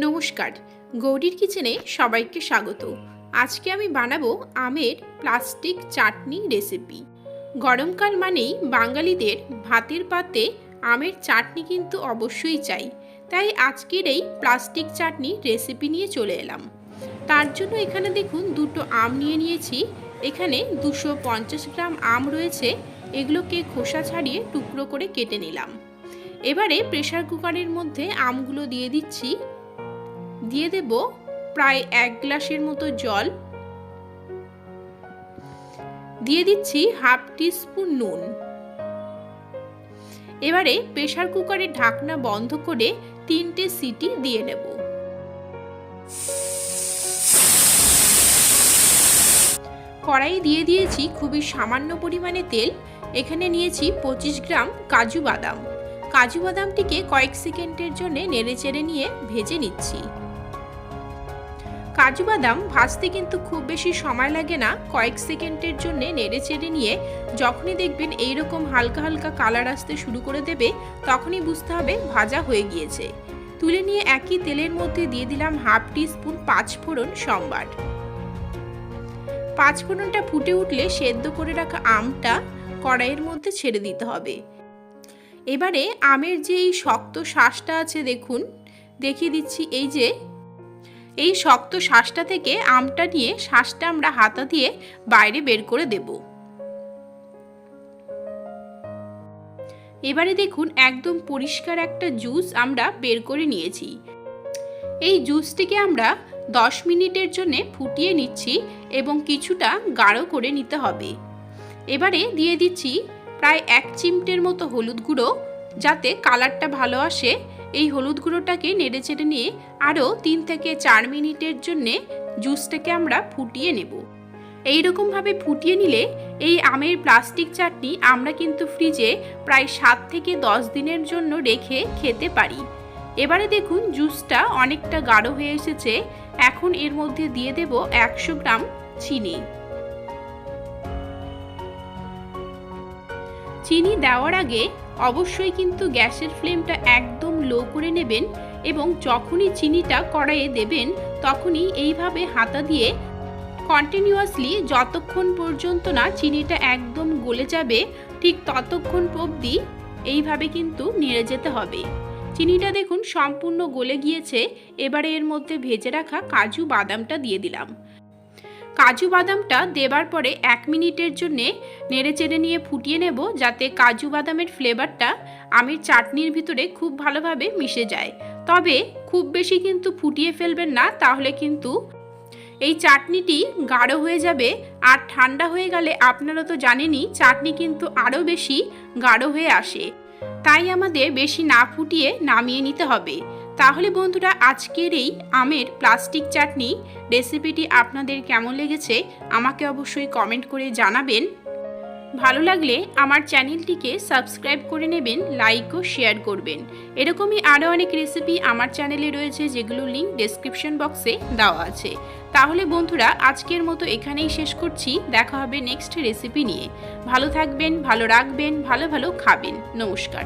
নমস্কার, গৌরীর কিচেনে সবাইকে স্বাগত। আজকে আমি বানাবো আমের প্লাস্টিক চাটনি রেসিপি। গরমকাল মানেই বাঙালিদের ভাতের পাতে আমের চাটনি কিন্তু অবশ্যই চাই। তাই আজকের এই প্লাস্টিক চাটনি রেসিপি নিয়ে চলে এলাম। তার জন্য এখানে দেখুন দুটো আম নিয়ে নিয়েছি। এখানে 250 গ্রাম আম রয়েছে। এগুলোকে খোসা ছাড়িয়ে টুকরো করে কেটে নিলাম। এবারে প্রেসার কুকারের মধ্যে আমগুলো দিয়ে দিচ্ছি। দিয়ে দেব প্রায় 1 গ্লাসের মতো জল, দিয়ে দিচ্ছি হাফ টিস্পুন নুন। এবারে প্রেসার কুকারের ঢাকনা বন্ধ করে 3টে সিটি দিয়ে নেব। কড়াই দিয়ে দিয়েছি খুবই সামান্য পরিমাণে তেল। এখানে নিয়েছি 25 গ্রাম কাজু বাদাম। কাজু বাদামটিকে কয়েক সেকেন্ডের জন্য নেড়েচেড়ে নিয়ে ভেজে নিচ্ছি। কাজু বাদাম ভাজতে কিন্তু খুব বেশি সময় লাগে না। কয়েক সেকেন্ডের জন্য নেড়েচেড়ে নিয়ে যখনই দেখবেন এইরকম হালকা হালকা কালার আসতে শুরু করে দেবে, তখনই বুঝতে হবে ভাজা হয়ে গিয়েছে। তুলে নিয়ে একই তেলের মধ্যে দিয়ে দিলাম হাফ টিস্পুন 5 ফোড়ন সম্বার। 5 ফোড়নটা ফুটে উঠলে সেদ্ধ করে রাখা আমটা কড়াইয়ের মধ্যে ছেড়ে দিতে হবে। এবারে আমের যে এই শক্ত শাঁসটা আছে দেখুন, দেখিয়ে দিচ্ছি। এই শক্ত শাঁসটা থেকে আমটা নিয়ে শাঁসটা আমরা হাতা দিয়ে বাইরে বের করে দেব। এবারে দেখুন একদম পরিষ্কার একটা জুস আমরা বের করে নিয়েছি। এই জুসটিকে আমরা 10 মিনিটের জন্য ফুটিয়ে নিচ্ছি এবং কিছুটা গাঢ় করে নিতে হবে। এবারে দিয়ে দিচ্ছি প্রায় 1 চিমটের মতো হলুদ গুঁড়ো, যাতে কালারটা ভালো আসে। এই হলুদ গুঁড়োটাকে নেড়েচেড়ে নিয়ে আরও 3 থেকে 4 মিনিটের জন্য জুসটাকে আমরা ফুটিয়ে নেব। এই রকমভাবে ফুটিয়ে নিলে এই আমের প্লাস্টিক চাটনি আমরা কিন্তু ফ্রিজে প্রায় 7 থেকে 10 দিনের জন্য রেখে খেতে পারি। এবারে দেখুন জুসটা অনেকটা গাঢ় হয়ে এসেছে। এখন এর মধ্যে দিয়ে দেব 100 গ্রাম চিনি। চিনি দেওয়ার আগে অবশ্যই কিন্তু গ্যাসের ফ্লেমটা একদম লো করে নেবেন এবং যখনই চিনিটা কড়াইয়ে দেবেন তখনই এইভাবে হাতা দিয়ে কন্টিনিউয়াসলি যতক্ষণ পর্যন্ত না চিনিটা একদম গলে যাবে ঠিক ততক্ষণ অবধি এইভাবে কিন্তু নেড়ে যেতে হবে। চিনিটা দেখুন সম্পূর্ণ গলে গিয়েছে। এবারে এর মধ্যে ভেজে রাখা কাজু বাদামটা দিয়ে দিলাম। কাজু বাদামটা দেবার পরে 1 মিনিটের জন্য নেড়েচেড়ে নিয়ে ফুটিয়ে নেব, যাতে কাজু বাদামের ফ্লেভারটা আমের চাটনির ভিতরে খুব ভালোভাবে মিশে যায়। তবে খুব বেশি কিন্তু ফুটিয়ে ফেলবেন না, তাহলে কিন্তু এই চাটনিটি গাঢ় হয়ে যাবে। আর ঠান্ডা হয়ে গেলে আপনারা তো জানেনই চাটনি কিন্তু আরও বেশি গাঢ় হয়ে আসে। তাই আমাদের বেশি না ফুটিয়ে নামিয়ে নিতে হবে। তাহলে বন্ধুরা, আজকের এই আমের প্লাস্টিক চাটনি রেসিপিটি আপনাদের কেমন লেগেছে আমাকে অবশ্যই কমেন্ট করে জানাবেন। ভালো লাগলে আমার চ্যানেলটিকে সাবস্ক্রাইব করে নেবেন, লাইক ও শেয়ার করবেন। এরকমই আরও অনেক রেসিপি আমার চ্যানেলে রয়েছে, যেগুলো লিঙ্ক ডেসক্রিপশন বক্সে দেওয়া আছে। তাহলে বন্ধুরা, আজকের মতো এখানেই শেষ করছি। দেখা হবে নেক্সট রেসিপি নিয়ে। ভালো থাকবেন, ভালো রাখবেন, ভালো ভালো খাবেন। নমস্কার।